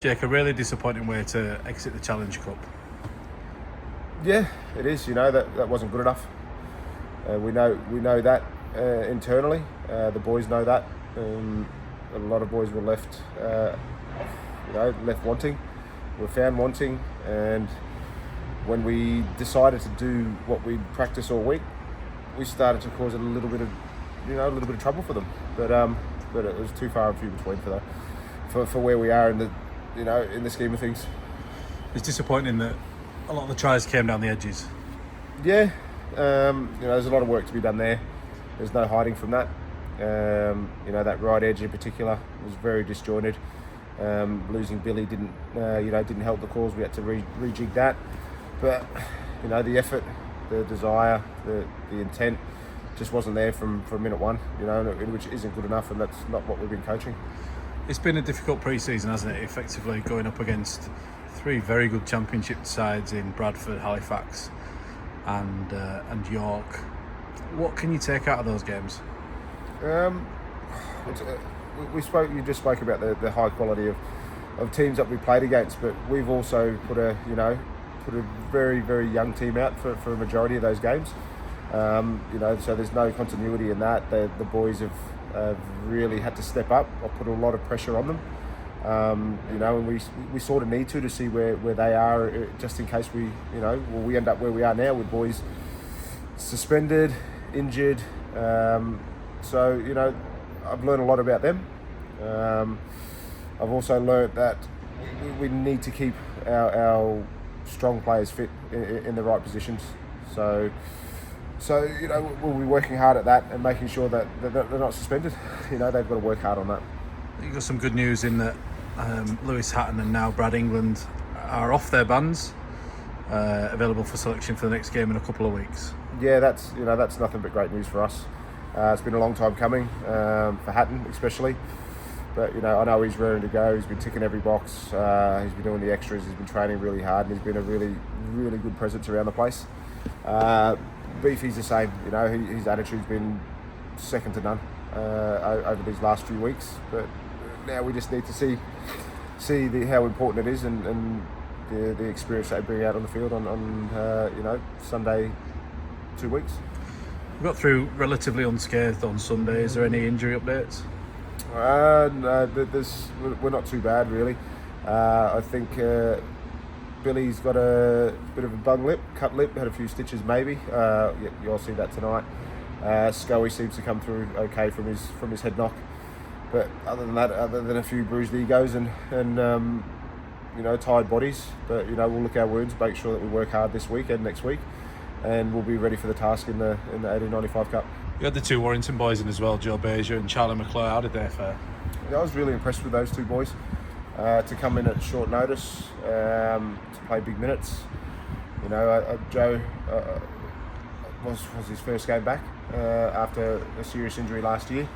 Jake, a really disappointing way to exit the Challenge Cup. Yeah, it is. That wasn't good enough. We know that internally. The boys know that. A lot of boys were left, left wanting. Were found wanting, and when we decided to do what we practice all week, we started to cause a little bit of trouble for them. But it was too far and few between for where we are in the scheme of things. It's disappointing that a lot of the tries came down the edges. Yeah, there's a lot of work to be done there. There's no hiding from that. That right edge in particular was very disjointed. Losing Billy didn't help the cause. We had to rejig that. But the effort, the desire, the intent just wasn't there from minute one. Which isn't good enough, and that's not what we've been coaching. It's been a difficult pre-season, hasn't it? Effectively going up against three very good championship sides in Bradford, Halifax, and York. What can you take out of those games? You just spoke about the high quality of teams that we played against, but we've also put a very, very young team out for a majority of those games. So there's no continuity in that. The boys have really had to step up. I've put a lot of pressure on them. And we sort of need to see where they are, just in case we end up where we are now with boys suspended, injured. I've learned a lot about them. I've also learned that we need to keep our strong players fit in the right positions. So we'll be working hard at that and making sure that they're not suspended. They've got to work hard on that. You got some good news in that Lewis Hatton and now Brad England are off their bans, available for selection for the next game in a couple of weeks. Yeah, that's nothing but great news for us. It's been a long time coming, for Hatton especially. But I know he's raring to go. He's been ticking every box. He's been doing the extras. He's been training really hard, and he's been a really, really good presence around the place. Beefy's the same. His attitude's been second to none over these last few weeks. But now we just need to see how important it is and the experience they bring out on the field on Sunday 2 weeks. We got through relatively unscathed on Sunday. Is there any injury updates? No, we're not too bad really. I think Billy's got a bit of a cut lip, had a few stitches maybe. You'll see that tonight. Scully seems to come through okay from his head knock. But other than a few bruised egos and tired bodies, but we'll look our wounds, make sure that we work hard this week and next week, and we'll be ready for the task in the 1895 Cup. You had the two Warrington boys in as well, Joe Bezier and Charlie McClure. How did they fare? I was really impressed with those two boys to come in at short notice, to play big minutes. Joe was his first game back after a serious injury last year.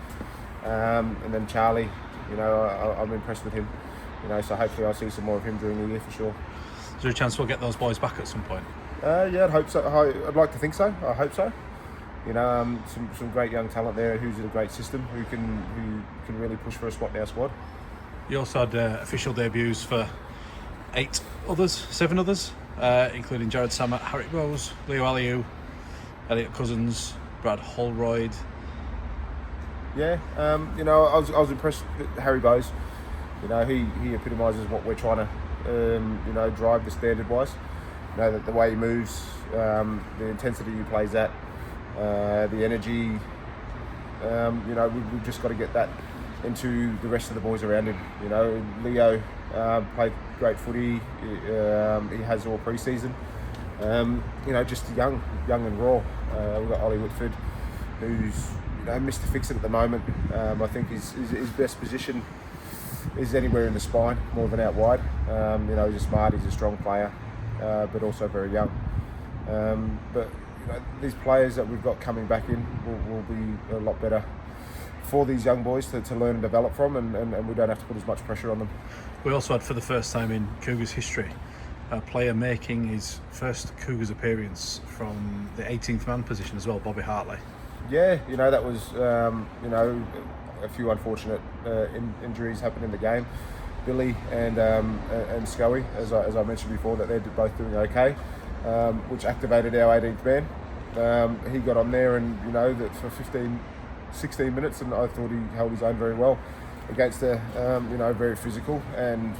And then Charlie, I'm impressed with him. So hopefully I'll see some more of him during the year for sure. Is there a chance we'll get those boys back at some point? Yeah, I'd hope so. I'd like to think so. I hope so. Some great young talent there who's in a great system who can really push for a spot in our squad. You also had official debuts for 7 others, including Jared Sammett, Harry Rose, Leo Aliu, Elliot Cousins, Brad Holroyd. Yeah, I was impressed with Harry Bowes. He epitomises what we're trying to, drive the standard wise. The way he moves, the intensity he plays at, the energy. We've just got to get that into the rest of the boys around him. Leo played great footy. He has all pre-season. Just young and raw. We've got Ollie Whitford, who's Mr. Fix-It at the moment. I think his best position is anywhere in the spine, more than out wide. He's a strong player, but also very young. But these players that we've got coming back in will be a lot better for these young boys to learn and develop from, and we don't have to put as much pressure on them. We also had, for the first time in Cougars history, a player making his first Cougars appearance from the 18th man position as well, Bobby Hartley. Yeah, that was a few unfortunate injuries happened in the game. Billy and Scully, as I mentioned before, that they're both doing okay, which activated our 18th man. He got on there and, that for 16 minutes, and I thought he held his own very well against a, very physical and,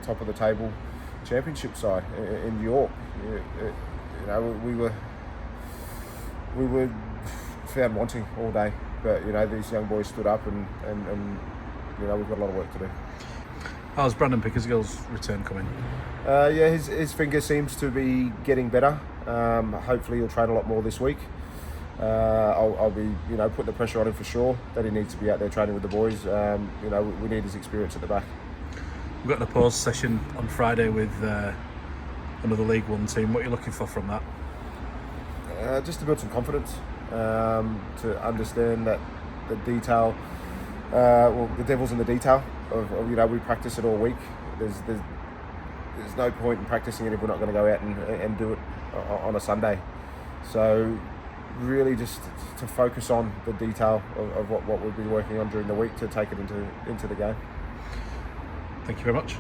top of the table championship side in York. We were found wanting all day, but these young boys stood up and we've got a lot of work to do. How's Brandon Pickersgill's return coming? His finger seems to be getting better. Hopefully he'll train a lot more this week. I'll be putting the pressure on him for sure that he needs to be out there training with the boys. We need his experience at the back. We've got an opposed session on Friday with another League One team. What are you looking for from that? Just to build some confidence, to understand that the detail, the devil's in the detail. We practice it all week. There's no point in practicing it if we're not going to go out and do it on a Sunday. So really just to focus on the detail of what we've been working on during the week to take it into the game. Thank you very much.